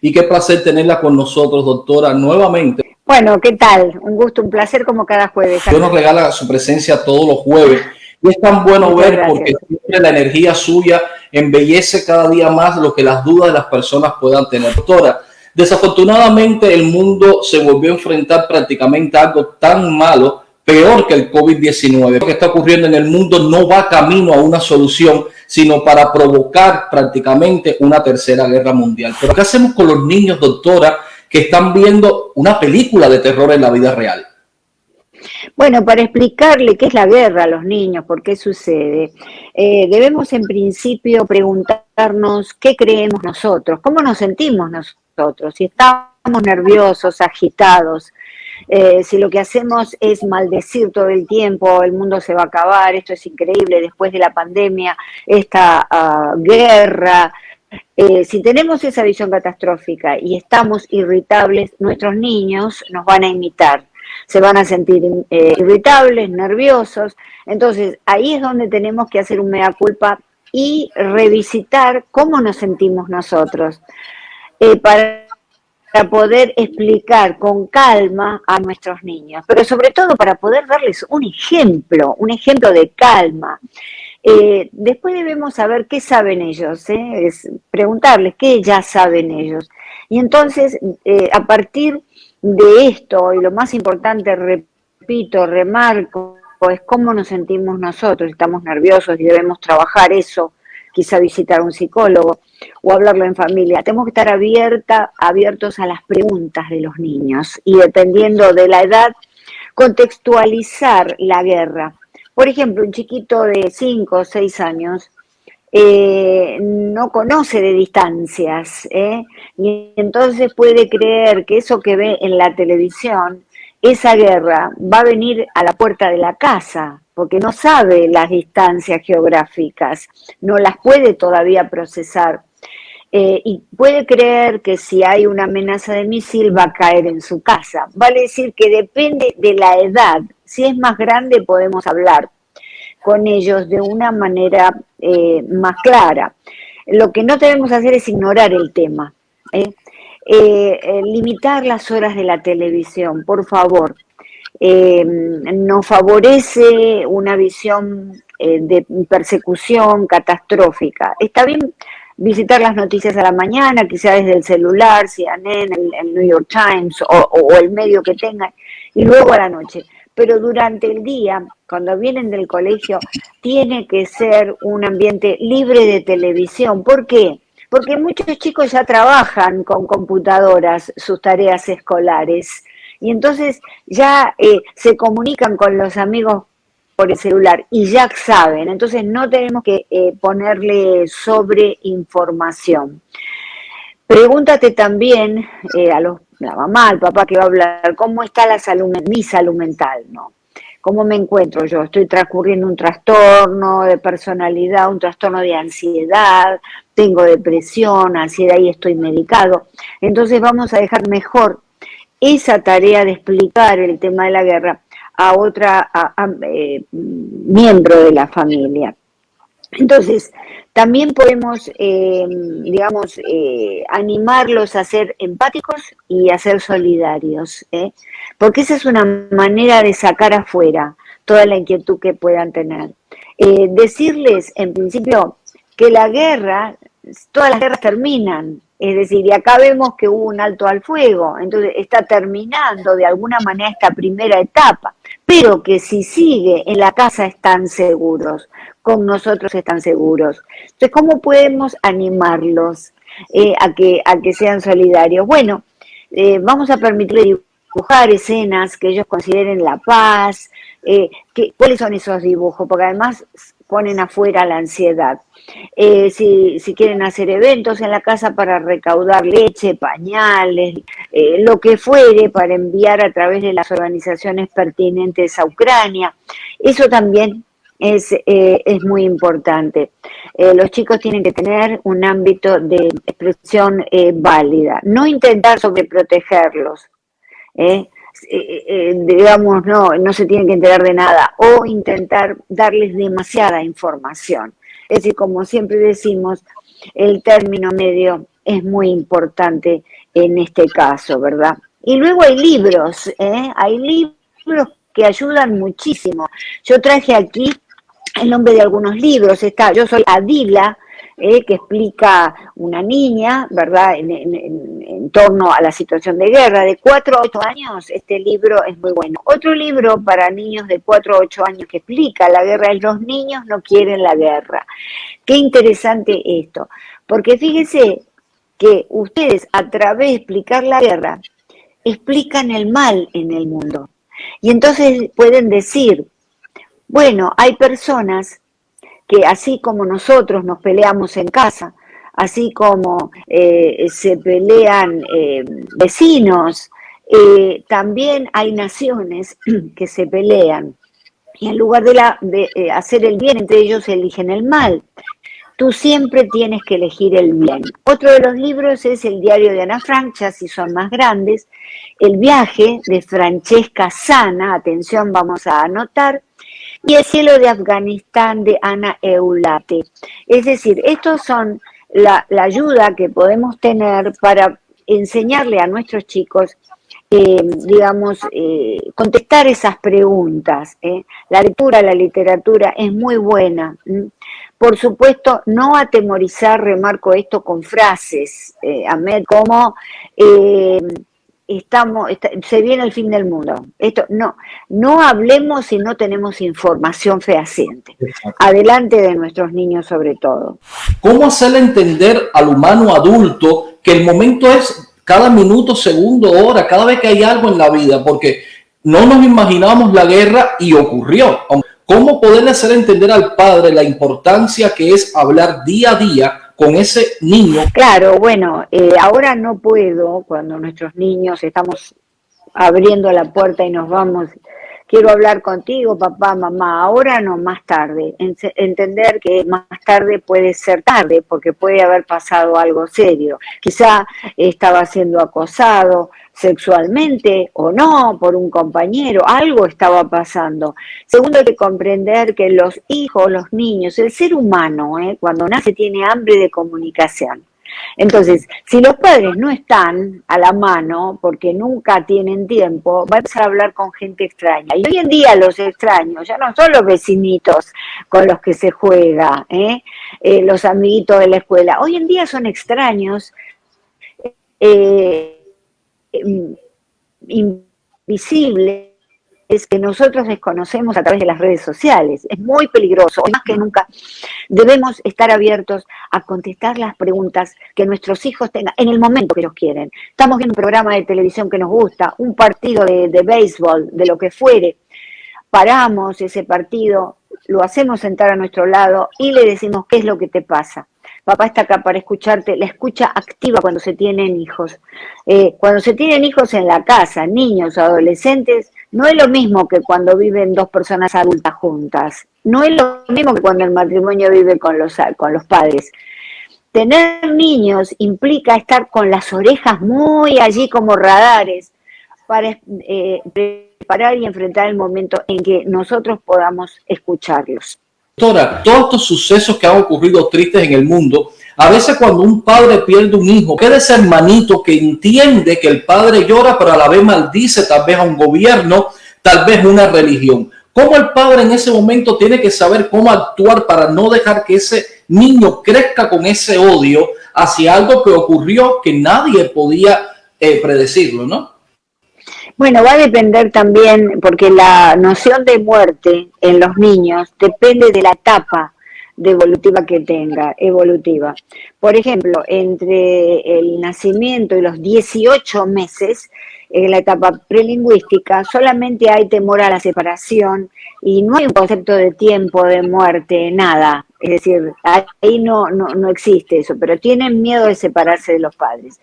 Y qué placer tenerla con nosotros, doctora, nuevamente. Bueno, ¿qué tal? Un gusto, un placer como cada jueves. Dios nos regala su presencia todos los jueves. Y es tan bueno Muchas ver porque gracias. siempre la energía suya embellece cada día más lo que las dudas de las personas puedan tener. Doctora, desafortunadamente el mundo se volvió a enfrentar prácticamente a algo tan malo, peor que el COVID-19. Lo que está ocurriendo en el mundo no va camino a una solución, sino para provocar prácticamente una tercera guerra mundial. Pero ¿qué hacemos con los niños, doctora, que están viendo una película de terror en la vida real? Bueno, para explicarle qué es la guerra a los niños, por qué sucede, debemos en principio preguntarnos qué creemos nosotros, cómo nos sentimos nosotros, si estamos nerviosos, agitados, si lo que hacemos es maldecir todo el tiempo, el mundo se va a acabar, esto es increíble después de la pandemia, esta guerra. Si tenemos esa visión catastrófica y estamos irritables, nuestros niños nos van a imitar, se van a sentir irritables, nerviosos. Entonces, ahí es donde tenemos que hacer un mea culpa y revisitar cómo nos sentimos nosotros, para poder explicar con calma a nuestros niños, pero sobre todo para poder darles un ejemplo de calma. Después debemos saber qué saben ellos, es preguntarles qué ya saben ellos. Y entonces, a partir de esto, y lo más importante, repito, remarco, es cómo nos sentimos nosotros, estamos nerviosos y debemos trabajar eso, quizá visitar a un psicólogo o hablarlo en familia. Tenemos que estar abiertos a las preguntas de los niños y dependiendo de la edad, contextualizar la guerra. Por ejemplo, un chiquito de 5 o 6 años no conoce de distancias, y entonces puede creer que eso que ve en la televisión, esa guerra, va a venir a la puerta de la casa, porque no sabe las distancias geográficas, no las puede todavía procesar. Y puede creer que si hay una amenaza de misil va a caer en su casa. Vale decir que depende de la edad. Si es más grande podemos hablar con ellos de una manera más clara. Lo que no debemos hacer es ignorar el tema. Limitar las horas de la televisión, por favor. Nos favorece una visión de persecución catastrófica. Está bien visitar las noticias a la mañana, quizá desde el celular, CNN, el New York Times o el medio que tengan, y luego a la noche. Pero durante el día, cuando vienen del colegio, tiene que ser un ambiente libre de televisión. ¿Por qué? Porque muchos chicos ya trabajan con computadoras sus tareas escolares y entonces ya se comunican con los amigos por el celular y ya saben, entonces no tenemos que ponerle sobreinformación. Pregúntate también la mamá, al papá que va a hablar, ¿cómo está mi salud mental? ¿No? ¿Cómo me encuentro yo? ¿Estoy transcurriendo un trastorno de personalidad, un trastorno de ansiedad? ¿Tengo depresión, ansiedad y estoy medicado? Entonces vamos a dejar mejor esa tarea de explicar el tema de la guerra a otra miembro de la familia. Entonces, también podemos, animarlos a ser empáticos y a ser solidarios, porque esa es una manera de sacar afuera toda la inquietud que puedan tener. Decirles, en principio, que todas las guerras terminan, es decir, y acá vemos que hubo un alto al fuego, entonces está terminando de alguna manera esta primera etapa, pero que si sigue en la casa están seguros, con nosotros están seguros. Entonces, ¿cómo podemos animarlos a que sean solidarios? Bueno, vamos a permitirles dibujar escenas que ellos consideren la paz. ¿Cuáles son esos dibujos? Porque además ponen afuera la ansiedad. Si quieren hacer eventos en la casa para recaudar leche, pañales, lo que fuere para enviar a través de las organizaciones pertinentes a Ucrania, eso también es muy importante. Los chicos tienen que tener un ámbito de expresión válida, no intentar sobreprotegerlos, digamos, no se tienen que enterar de nada, o intentar darles demasiada información. Es decir, como siempre decimos, el término medio es muy importante en este caso, ¿verdad? Y luego hay libros, hay libros que ayudan muchísimo. Yo traje aquí el nombre de algunos libros. Está Yo soy Adila, que explica una niña, ¿verdad?, en torno a la situación de guerra, de 4 a 8 años. Este libro es muy bueno. Otro libro para niños de 4 a 8 años que explica la guerra es Los niños no quieren la guerra. Qué interesante esto, porque fíjese que ustedes, a través de explicar la guerra, explican el mal en el mundo. Y entonces pueden decir, bueno, hay personas que así como nosotros nos peleamos en casa, así como se pelean vecinos, también hay naciones que se pelean. Y en lugar de hacer el bien entre ellos, eligen el mal. Tú siempre tienes que elegir el bien. Otro de los libros es El diario de Ana Frank, ya si son más grandes. El viaje de Francesca Sana, atención, vamos a anotar. Y El cielo de Afganistán de Ana Eulate. Es decir, estos son la ayuda que podemos tener para enseñarle a nuestros chicos, contestar esas preguntas. La lectura, la literatura es muy buena. Por supuesto, no atemorizar, remarco esto con frases, Ahmed, como se viene el fin del mundo. Esto no hablemos si no tenemos información fehaciente. Exacto. Adelante de nuestros niños sobre todo. ¿Cómo hacerle entender al humano adulto que el momento es cada minuto, segundo, hora, cada vez que hay algo en la vida? Porque no nos imaginamos la guerra y ocurrió. ¿Cómo poderle hacer entender al padre la importancia que es hablar día a día con ese niño? Claro, bueno, ahora no puedo, cuando nuestros niños estamos abriendo la puerta y nos vamos, quiero hablar contigo, papá, mamá, ahora no, más tarde. Entender que más tarde puede ser tarde, porque puede haber pasado algo serio. Quizá estaba siendo acosado sexualmente o no por un compañero, algo estaba pasando. Segundo, hay que comprender que los hijos, los niños, el ser humano, cuando nace tiene hambre de comunicación. Entonces, si los padres no están a la mano, porque nunca tienen tiempo, va a empezar a hablar con gente extraña. Y hoy en día los extraños ya no son los vecinitos con los que se juega, los amiguitos de la escuela. Hoy en día son extraños, invisibles, que nosotros desconocemos a través de las redes sociales. Es muy peligroso. Hoy más que nunca debemos estar abiertos a contestar las preguntas que nuestros hijos tengan en el momento que los quieren. Estamos viendo un programa de televisión que nos gusta, un partido de béisbol, de lo que fuere. Paramos ese partido, lo hacemos sentar a nuestro lado y le decimos, ¿qué es lo que te pasa? Papá está acá para escucharte. La escucha activa cuando se tienen hijos. Cuando se tienen hijos en la casa, niños, adolescentes, no es lo mismo que cuando viven dos personas adultas juntas. No es lo mismo que cuando el matrimonio vive con los padres. Tener niños implica estar con las orejas muy allí como radares para preparar y enfrentar el momento en que nosotros podamos escucharlos. Doctora, todos estos sucesos que han ocurrido tristes en el mundo, a veces cuando un padre pierde un hijo, queda ese hermanito que entiende que el padre llora, pero a la vez maldice tal vez a un gobierno, tal vez una religión. ¿Cómo el padre en ese momento tiene que saber cómo actuar para no dejar que ese niño crezca con ese odio hacia algo que ocurrió que nadie podía predecirlo, ¿no? Bueno, va a depender también, porque la noción de muerte en los niños depende de la etapa evolutiva que tenga, evolutiva. Por ejemplo, entre el nacimiento y los 18 meses, en la etapa prelingüística, solamente hay temor a la separación y no hay un concepto de tiempo, de muerte, nada. Es decir, ahí no existe eso, pero tienen miedo de separarse de los padres.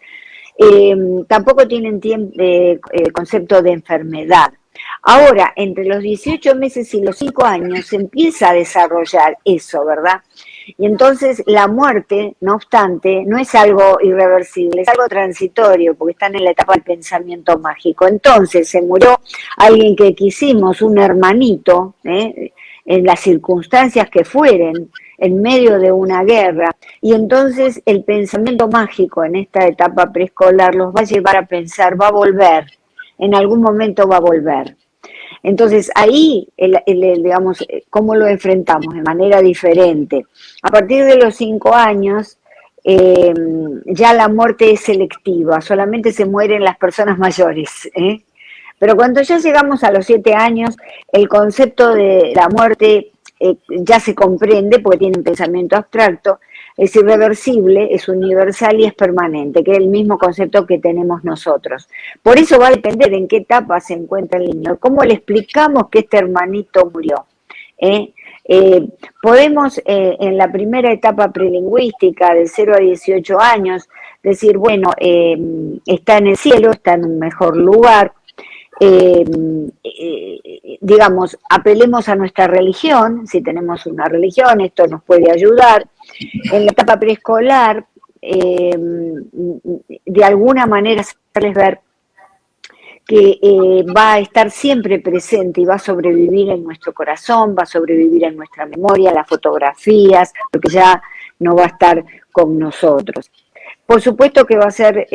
Tampoco tienen concepto de enfermedad. Ahora, entre los 18 meses y los 5 años se empieza a desarrollar eso, ¿verdad? Y entonces la muerte, no obstante, no es algo irreversible, es algo transitorio, porque están en la etapa del pensamiento mágico. Entonces se murió alguien que quisimos, un hermanito, en las circunstancias que fueren, en medio de una guerra, y entonces el pensamiento mágico en esta etapa preescolar los va a llevar a pensar, va a volver, en algún momento va a volver. Entonces ahí, digamos, ¿cómo lo enfrentamos? De manera diferente. A partir de los 5 años, ya la muerte es selectiva, solamente se mueren las personas mayores, ¿eh? Pero cuando ya llegamos a los 7 años, el concepto de la muerte ya se comprende porque tiene un pensamiento abstracto, es irreversible, es universal y es permanente, que es el mismo concepto que tenemos nosotros. Por eso va a depender en qué etapa se encuentra el niño, cómo le explicamos que este hermanito murió. Podemos en la primera etapa prelingüística de 0 a 18 años decir, bueno, está en el cielo, está en un mejor lugar, digamos, apelemos a nuestra religión, si tenemos una religión, esto nos puede ayudar. En la etapa preescolar, de alguna manera hacerles ver que va a estar siempre presente y va a sobrevivir en nuestro corazón, va a sobrevivir en nuestra memoria, las fotografías, porque ya no va a estar con nosotros. Por supuesto que va a ser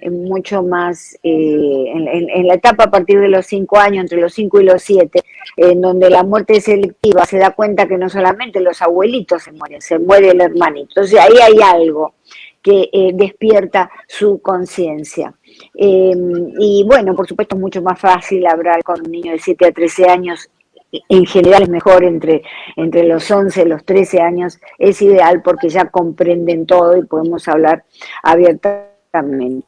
mucho más en la etapa a partir de los 5 años, entre los 5 y los 7, en donde la muerte es selectiva, se da cuenta que no solamente los abuelitos se mueren, se muere el hermanito. Entonces ahí hay algo que despierta su conciencia. Y bueno, por supuesto es mucho más fácil hablar con un niño de 7 a 13 años, en general es mejor entre los 11 y los 13 años, es ideal porque ya comprenden todo y podemos hablar abiertamente.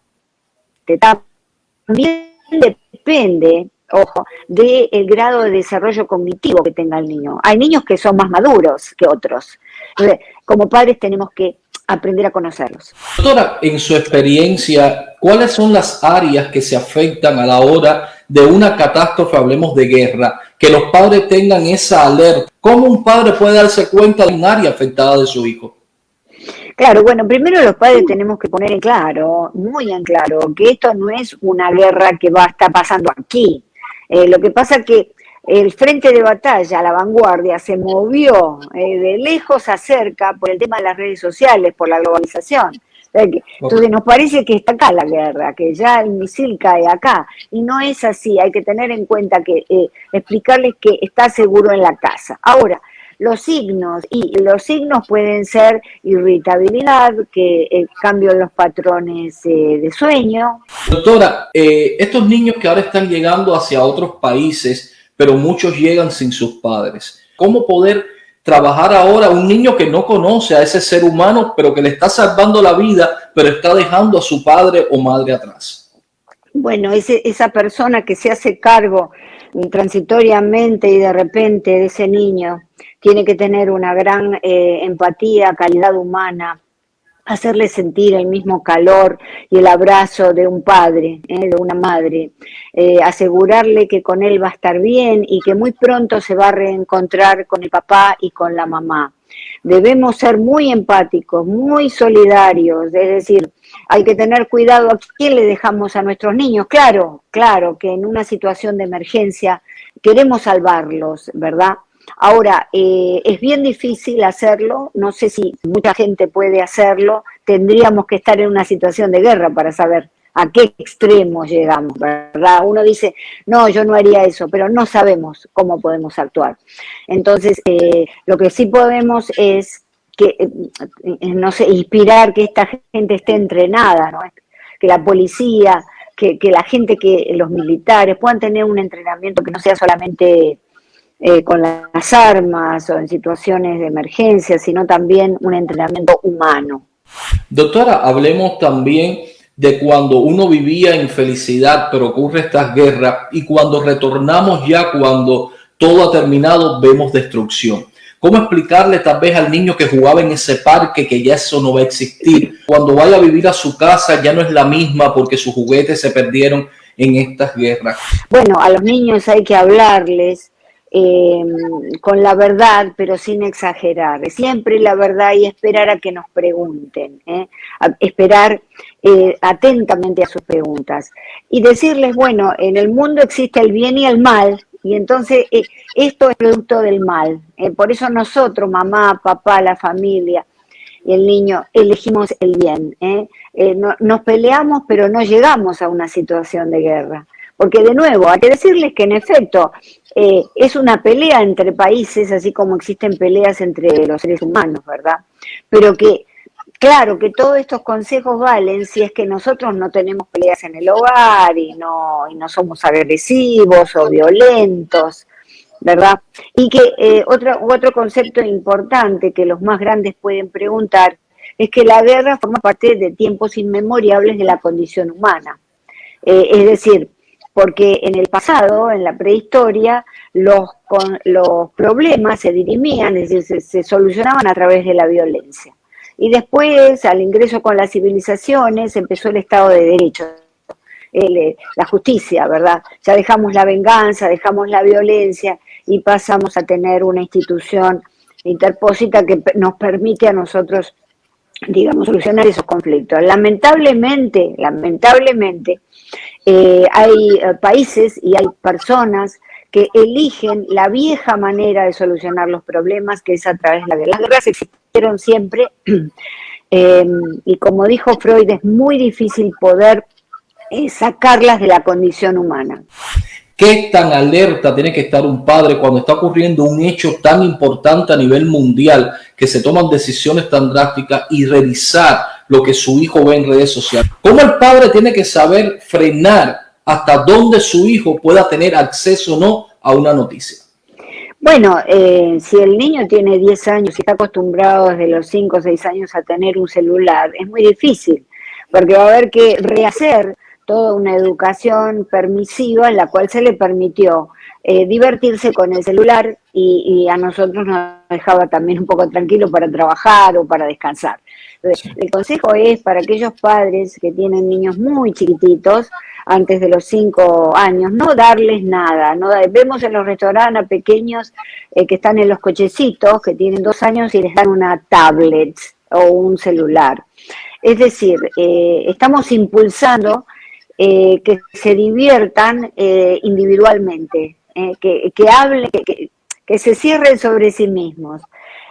También depende, ojo, del grado de desarrollo cognitivo que tenga el niño. Hay niños que son más maduros que otros. Entonces, como padres tenemos que aprender a conocerlos. Doctora, en su experiencia, ¿cuáles son las áreas que se afectan a la hora de una catástrofe, hablemos de guerra, que los padres tengan esa alerta? ¿Cómo un padre puede darse cuenta de un área afectada de su hijo? Claro, bueno, primero los padres tenemos que poner en claro, muy en claro, que esto no es una guerra que va a estar pasando aquí. Lo que pasa es que el frente de batalla, la vanguardia, se movió de lejos a cerca por el tema de las redes sociales, por la globalización. Entonces nos parece que está acá la guerra, que ya el misil cae acá, y no es así. Hay que tener en cuenta que explicarles que está seguro en la casa. Ahora, los signos pueden ser irritabilidad, cambio en los patrones de sueño. Doctora, estos niños que ahora están llegando hacia otros países, pero muchos llegan sin sus padres, ¿cómo poder trabajar ahora un niño que no conoce a ese ser humano, pero que le está salvando la vida, pero está dejando a su padre o madre atrás? Bueno, esa persona que se hace cargo transitoriamente y de repente de ese niño tiene que tener una gran empatía, calidad humana, hacerle sentir el mismo calor y el abrazo de un padre, de una madre, asegurarle que con él va a estar bien y que muy pronto se va a reencontrar con el papá y con la mamá. Debemos ser muy empáticos, muy solidarios, es decir, hay que tener cuidado a quién le dejamos a nuestros niños. Claro, claro que en una situación de emergencia queremos salvarlos, ¿verdad? Ahora, es bien difícil hacerlo, no sé si mucha gente puede hacerlo, tendríamos que estar en una situación de guerra para saber a qué extremos llegamos, ¿verdad? Uno dice, no, yo no haría eso, pero no sabemos cómo podemos actuar. Entonces, lo que sí podemos es que, no sé, inspirar que esta gente esté entrenada, ¿no? Que la policía, que la gente, que los militares puedan tener un entrenamiento que no sea solamente con las armas o en situaciones de emergencia, sino también un entrenamiento humano. Doctora, hablemos también de cuando uno vivía en felicidad, pero ocurre estas guerras, y cuando retornamos ya, cuando todo ha terminado, vemos destrucción. ¿Cómo explicarle tal vez al niño que jugaba en ese parque que ya eso no va a existir? Cuando vaya a vivir a su casa ya no es la misma porque sus juguetes se perdieron en estas guerras. Bueno, a los niños hay que hablarles con la verdad, pero sin exagerar. Siempre la verdad y esperar a que nos pregunten, esperar atentamente a sus preguntas. Y decirles, bueno, en el mundo existe el bien y el mal, Y entonces esto es producto del mal. Por eso nosotros, mamá, papá, la familia y el niño, elegimos el bien. Nos peleamos, pero no llegamos a una situación de guerra. Porque de nuevo, hay que decirles que en efecto es una pelea entre países, así como existen peleas entre los seres humanos, ¿verdad? Pero que, claro, que todos estos consejos valen si es que nosotros no tenemos peleas en el hogar y no somos agresivos o violentos, ¿verdad? Y que otro concepto importante que los más grandes pueden preguntar es que la guerra forma parte de tiempos inmemorables de la condición humana. Es decir, porque en el pasado, en la prehistoria, los problemas se dirimían, es decir, se solucionaban a través de la violencia. Y después, al ingreso con las civilizaciones, empezó el Estado de Derecho, la justicia, ¿verdad? Ya dejamos la venganza, dejamos la violencia y pasamos a tener una institución interpósita que nos permite a nosotros, digamos, solucionar esos conflictos. Lamentablemente, hay países y hay personas que eligen la vieja manera de solucionar los problemas, que es a través de la guerra. Las guerras existieron siempre y como dijo Freud, es muy difícil poder sacarlas de la condición humana. ¿Qué tan alerta tiene que estar un padre cuando está ocurriendo un hecho tan importante a nivel mundial, que se toman decisiones tan drásticas, y revisar lo que su hijo ve en redes sociales? ¿Cómo el padre tiene que saber frenar hasta dónde su hijo pueda tener acceso o no a una noticia? Bueno, si el niño tiene 10 años y está acostumbrado desde los 5 o 6 años a tener un celular, es muy difícil, porque va a haber que rehacer toda una educación permisiva en la cual se le permitió divertirse con el celular y a nosotros nos dejaba también un poco tranquilo para trabajar o para descansar. Entonces, el consejo es para aquellos padres que tienen niños muy chiquititos, antes de los 5 años, no darles nada. Vemos en los restaurantes a pequeños que están en los cochecitos, que tienen 2 años y les dan una tablet o un celular. Es decir, estamos impulsando que se diviertan individualmente, que hablen, que se cierren sobre sí mismos.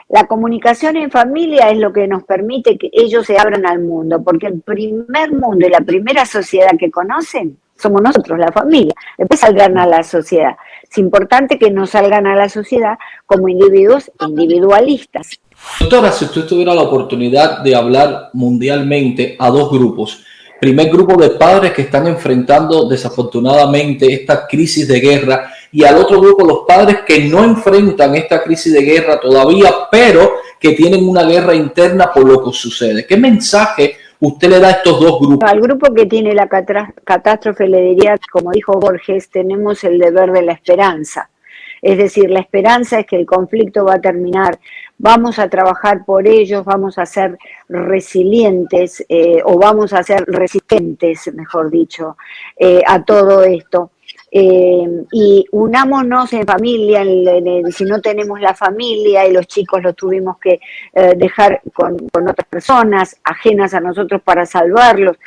La comunicación en familia es lo que nos permite que ellos se abran al mundo, porque el primer mundo y la primera sociedad que conocen somos nosotros, la familia. Después saldrán a la sociedad. Es importante que no salgan a la sociedad como individuos individualistas. Doctora, si usted tuviera la oportunidad de hablar mundialmente a dos grupos, primer grupo de padres que están enfrentando desafortunadamente esta crisis de guerra, y al otro grupo los padres que no enfrentan esta crisis de guerra todavía, pero que tienen una guerra interna por lo que sucede. ¿Qué mensaje usted le da a estos dos grupos? Al grupo que tiene la catástrofe le diría, como dijo Borges, tenemos el deber de la esperanza. Es decir, la esperanza es que el conflicto va a terminar, vamos a trabajar por ellos, vamos a ser resilientes o vamos a ser resistentes, mejor dicho, a todo esto. Y unámonos en familia, si no tenemos la familia y los chicos los tuvimos que dejar con otras personas ajenas a nosotros para salvarlos,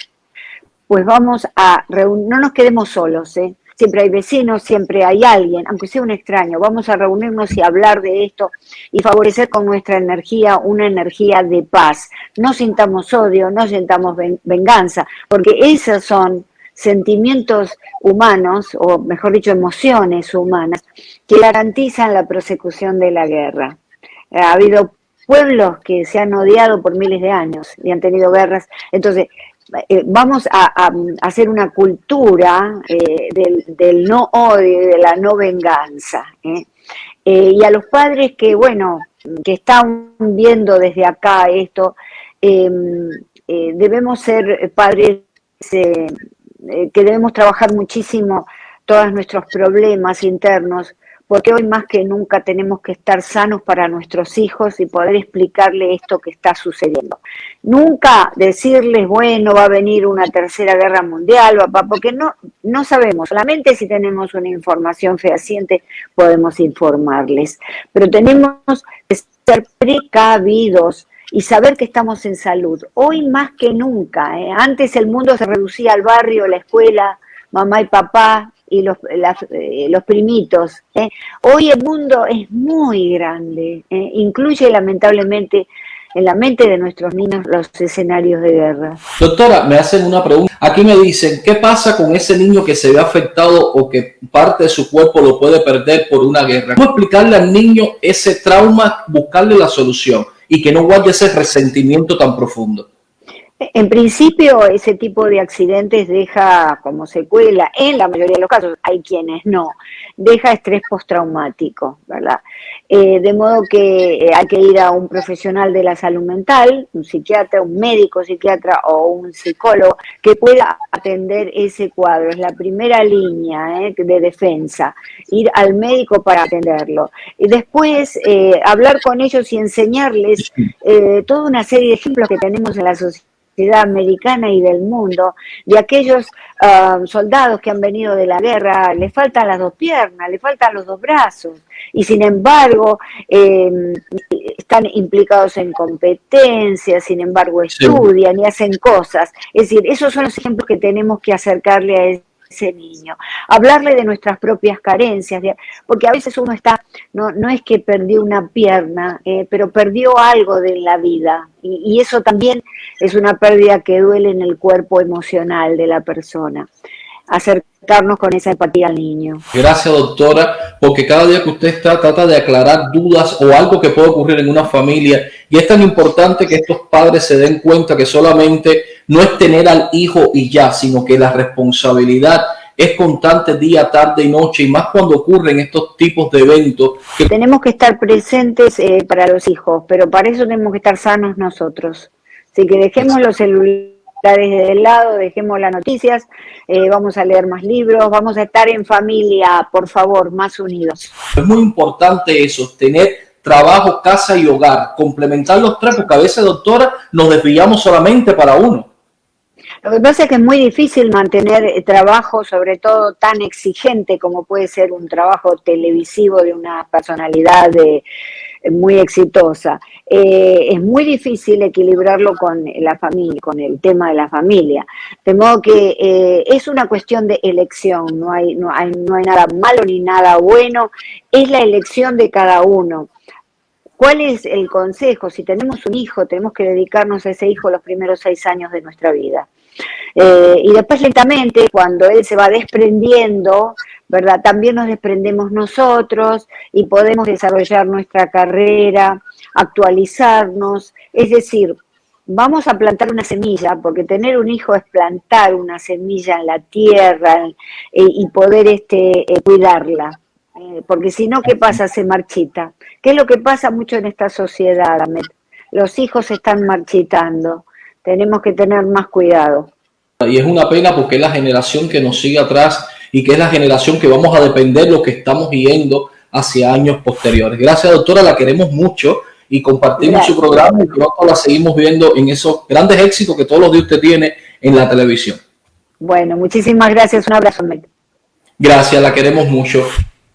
pues vamos a no nos quedemos solos, siempre hay vecinos, siempre hay alguien, aunque sea un extraño, vamos a reunirnos y hablar de esto y favorecer con nuestra energía una energía de paz. No sintamos odio, no sintamos venganza, porque esos son sentimientos humanos, o mejor dicho, emociones humanas, que garantizan la prosecución de la guerra. Ha habido pueblos que se han odiado por miles de años y han tenido guerras. Entonces, vamos a hacer una cultura del no odio y de la no venganza. Y a los padres que, bueno, que están viendo desde acá esto, debemos ser padres que debemos trabajar muchísimo todos nuestros problemas internos, porque hoy más que nunca tenemos que estar sanos para nuestros hijos y poder explicarle esto que está sucediendo. Nunca decirles, bueno, va a venir una tercera guerra mundial, porque no sabemos, solamente si tenemos una información fehaciente podemos informarles, pero tenemos que ser precavidos y saber que estamos en salud. Hoy más que nunca, antes el mundo se reducía al barrio, la escuela, mamá y papá, los primitos. Hoy el mundo es muy grande, incluye lamentablemente en la mente de nuestros niños los escenarios de guerra. Doctora, me hacen una pregunta. Aquí me dicen, ¿qué pasa con ese niño que se ve afectado o que parte de su cuerpo lo puede perder por una guerra? ¿Cómo explicarle al niño ese trauma, buscarle la solución y que no guarde ese resentimiento tan profundo? En principio, ese tipo de accidentes deja como secuela, en la mayoría de los casos, hay quienes no, deja estrés postraumático, ¿verdad? De modo que hay que ir a un profesional de la salud mental, un psiquiatra, un médico psiquiatra o un psicólogo que pueda atender ese cuadro. Es la primera línea de defensa, ir al médico para atenderlo. Y después hablar con ellos y enseñarles toda una serie de ejemplos que tenemos en la sociedad americana y del mundo, de aquellos soldados que han venido de la guerra, les faltan las dos piernas, les faltan los dos brazos, y sin embargo están implicados en competencias, sin embargo estudian y hacen cosas. Es decir, esos son los ejemplos que tenemos que acercarle a ese niño, hablarle de nuestras propias carencias, porque a veces uno está, no es que perdió una pierna, pero perdió algo de la vida, y eso también es una pérdida que duele en el cuerpo emocional de la persona. Acercarnos con esa empatía al niño. Gracias, doctora, porque cada día que usted está trata de aclarar dudas o algo que puede ocurrir en una familia, y es tan importante que estos padres se den cuenta que solamente no es tener al hijo y ya, sino que la responsabilidad es constante día, tarde y noche, y más cuando ocurren estos tipos de eventos. Tenemos que estar presentes para los hijos, pero para eso tenemos que estar sanos nosotros. Así que dejemos los celulares de lado, dejemos las noticias, vamos a leer más libros, vamos a estar en familia, por favor, más unidos. Es muy importante eso, tener trabajo, casa y hogar, complementar los tres, porque a veces, doctora, nos desviamos solamente para uno. Lo que pasa es que es muy difícil mantener trabajo, sobre todo tan exigente como puede ser un trabajo televisivo de una personalidad muy exitosa. Es muy difícil equilibrarlo con la familia, con el tema de la familia. De modo que es una cuestión de elección, no hay nada malo ni nada bueno, es la elección de cada uno. ¿Cuál es el consejo? Si tenemos un hijo, tenemos que dedicarnos a ese hijo los primeros 6 años de nuestra vida. Y después lentamente, cuando él se va desprendiendo, ¿verdad? También nos desprendemos nosotros y podemos desarrollar nuestra carrera, actualizarnos. Es decir, vamos a plantar una semilla, porque tener un hijo es plantar una semilla en la tierra y poder cuidarla. Porque si no, ¿qué pasa? Se marchita. ¿Qué es lo que pasa mucho en esta sociedad, Ahmed? Los hijos se están marchitando. Tenemos que tener más cuidado. Y es una pena porque es la generación que nos sigue atrás y que es la generación que vamos a depender lo que estamos yendo hacia años posteriores. Gracias, doctora, la queremos mucho y compartimos su programa y pronto la seguimos viendo en esos grandes éxitos que todos los días usted tiene en la televisión. Bueno, muchísimas gracias. Un abrazo, Ahmed. Gracias, la queremos mucho.